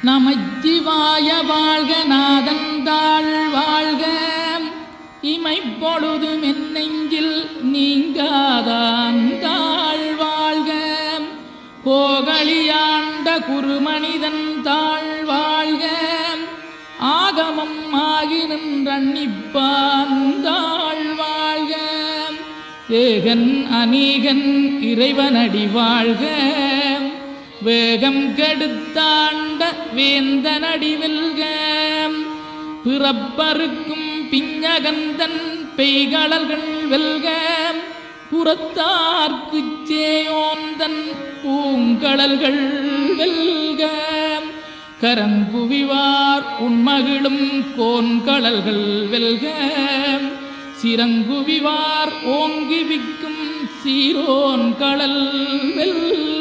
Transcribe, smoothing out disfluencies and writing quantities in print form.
நமச்சிவாய வாழ்க நாதந்தாள் வாழ்க இமைப்பொழுதும் என் நெஞ்சில் நீங்காதாந்தாள் வாழ்க கோகலியாண்ட குருமனிதன் தாழ் வாழ்க ஆகமம் ஆகி நின்றன்னிப்பாந்தாள் வாழ்க ஏகன் அநீகன் இறைவனடி வாழ்க வேகம் கெடுத்தாண்ட வேந்தனடி வெல்க பிறப்பருக்கும் பிஞகந்தன் பெய்களர்கள் வெல்க புறத்தார்க்குச் சேயோந்தன் பூங்கடல்கள் வெல்க கரங்குவிவார் உண்மகிழும் கோன்கடல்கள் வெல்க சிறங்குவிவார் ஓங்கி விக்கும் சீரோன் கடல் வெல்க.